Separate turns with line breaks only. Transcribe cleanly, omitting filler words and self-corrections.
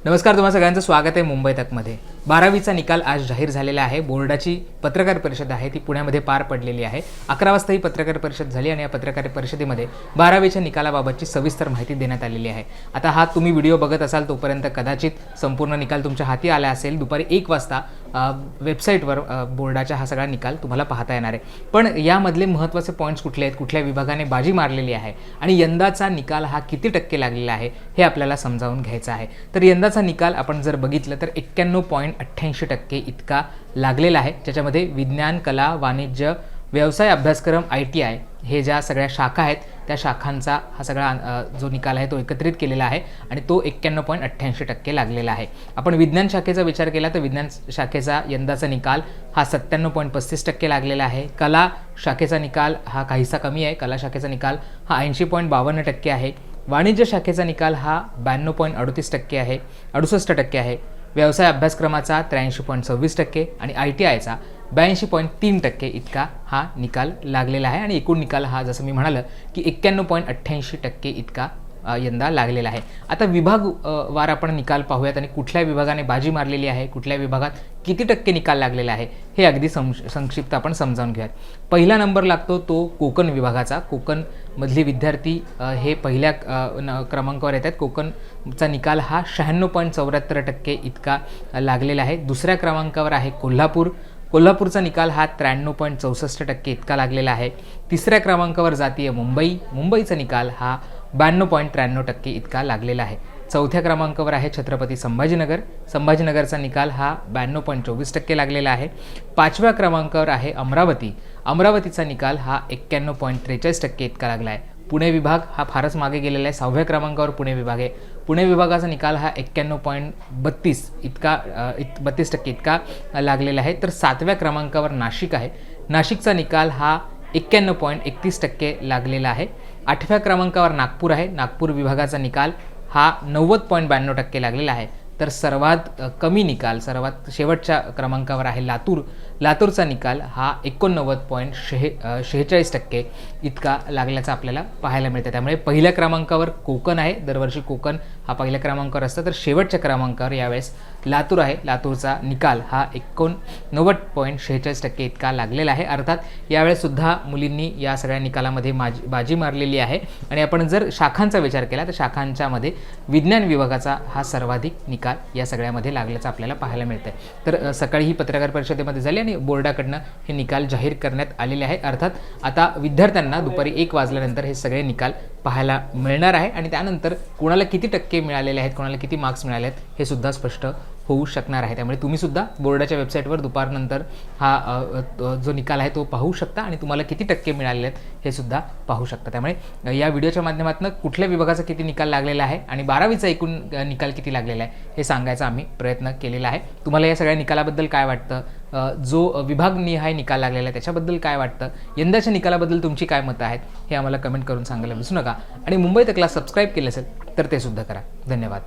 नमस्कार, तुम्हा सगळ्यांचं स्वागत आहे मुंबई तकमध्ये। 12वीचा निकाल आज जाहीर झालेला आहे। बोर्डाची पत्रकार परिषद आहे ती पुण्यामध्ये पार पडलेली आहे। 11 वाजता ही पत्रकार परिषद झाली आणि या पत्रकार परिषदेमध्ये 12वीच्या निकालाबाबतची सविस्तर माहिती देण्यात आलेली आहे। आता हा तुम्ही व्हिडिओ बघत असाल तोपर्यंत कदाचित संपूर्ण निकाल तुमच्या हाती आला असेल। दुपारी 1 वाजता वेबसाईटवर बोर्डाचा हा सगळा निकाल तुम्हाला पाहता येणार आहे। पण यामधले महत्त्वाचे पॉइंट्स कुठले आहेत, कुठल्या विभागाने बाजी मारलेली आहे आणि यंदाचा निकाल हा किती टक्के लागलेला आहे हे आपल्याला समजावून घ्यायचं आहे। तर यंदाचा निकाल आपण जर बघितलं तर 91.88% इतका लागलेला आहे, ज्याच्यामध्ये विज्ञान, कला, वाणिज्य, व्यवसाय अभ्यासक्रम, ITI हे ज्या सगळ्या शाखा आहेत त्या शाखांचा हा सगळा जो निकाल आहे तो एकत्रित केलेला आहे आणि तो 91.88% लागलेला आहे। आपण विज्ञान शाखेचा विचार केला तर विज्ञान शाखेचा यंदाचा निकाल हा 97.35% लागलेला आहे। कला शाखेचा निकाल हा काहीसा कमी आहे, कला शाखेचा निकाल हा 80.52% आहे। वाणिज्य शाखेचा निकाल हा 92.38% आहे, 68% आहे। व्यवसाय अभ्यासक्रमाचा 83.26% आणि ITIचा 82.3% इतका हा निकाल लागलेला आहे आणि एकूण निकाल हा जसं मी म्हणालं की 91.88% इतका यंदा लागलेला आहे। आता विभाग वार आपण निकाल पाहूयात आणि कुठल्या विभागाने बाजी मारलेली आहे, कुठल्या विभागात किती टक्के निकाल लागलेला आहे हे अगदी संक्षिप्त आपण समजावून घेऊयात। पहिला नंबर लागतो तो कोकण विभागाचा। कोकण मधले विद्यार्थी हे पहिल्या क्रमांकावर येतात। कोकणचा निकाल हा 96.74% इतका लागलेला आहे। दुसऱ्या क्रमांकावर आहे कोल्हापूर। कोल्हापूरचा निकाल हा 93.64% इतका लागलेला आहे। तिसऱ्या क्रमांकावर जातीय मुंबई। मुंबईचा निकाल हा 92.93% इतका लागलेला आहे। चौथ्या क्रमांकावर आहे छत्रपती संभाजीनगर। संभाजीनगरचा निकाल हा 92.24% लागलेला आहे। पाचव्या क्रमांकावर आहे अमरावती। अमरावतीचा निकाल हा 91.43% इतका लागला आहे। पुणे विभाग हा फारच मागे गेलेला आहे। 6व्या क्रमांकावर पुणे विभाग आहे। पुणे विभागाचा निकाल हा 91.32% इतका लागलेला आहे। तर 7व्या क्रमांकावर नाशिक आहे। नाशिकचा निकाल हा 91.31% लागलेला आहे। 8व्या क्रमांकावर नागपूर आहे। नागपूर विभागाचा निकाल हा 90.92% लागलेला आहे। तर सर्वात कमी निकाल सर्वात शेवटच्या क्रमांकावर आहे लातूर। लातूरचा निकाल हा 89.46% इतका लागल्याचा आपल्याला पाहायला मिळते। त्यामुळे पहिल्या क्रमांकावर कोकण आहे। दरवर्षी कोकण हा पहिल्या क्रमांकावर असतं, तर शेवटच्या क्रमांकावर यावेळेस लातूर आहे। लातूरचा निकाल हा 89.46% इतका लागलेला आहे। अर्थात यावेळेस सुद्धा मुलींनी या सगळ्या निकालामध्ये बाजी मारलेली आहे। आणि आपण जर शाखांचा विचार केला तर शाखांच्यामध्ये विज्ञान विभागाचा हा सर्वाधिक निकाल या सगळ्यामध्ये लागल्याचं आपल्याला पाहायला मिळतंय। तर सकाळी ही पत्रकार परिषदेमध्ये झाली आणि बोर्डाकडनं हे निकाल जाहीर करण्यात आलेले आहे। अर्थात आता विद्यार्थ्यांना दुपारी 1 वाजल्यानंतर हे सगळे निकाल पाहायला मिळणार आहे आणि त्यानंतर कोणाला किती टक्के मिळालेले आहेत, कोणाला किती मार्क्स मिळाले आहेत हे सुद्धा स्पष्ट होऊ शकणार आहे। त्यामुळे तुम्ही सुद्धा बोर्डाच्या वेबसाईटवर दुपारनंतर हा जो निकाल आहे तो पाहू शकता आणि तुम्हाला किती टक्के मिळालेले आहेत हे सुद्धा पाहू शकता। त्यामुळे या व्हिडिओच्या माध्यमातून कुठल्या विभागाचा किती निकाल लागलेला आहे आणि 12वीचा एकूण निकाल किती लागलेला आहे हे सांगायचा आम्ही प्रयत्न केलेला आहे। तुम्हाला या सगळ्या निकालाबद्दल काय वाटतं, जो विभागनिहाय निकाल लागलेला आहे त्याच्याबद्दल काय वाटतं, यंदाच्या निकालाबद्दल तुमची काय मतं आहेत हे आम्हाला कमेंट करून सांगायला विसरू नका आणि मुंबई तकला सबस्क्राईब केलं असेल तर ते सुद्धा करा। धन्यवाद।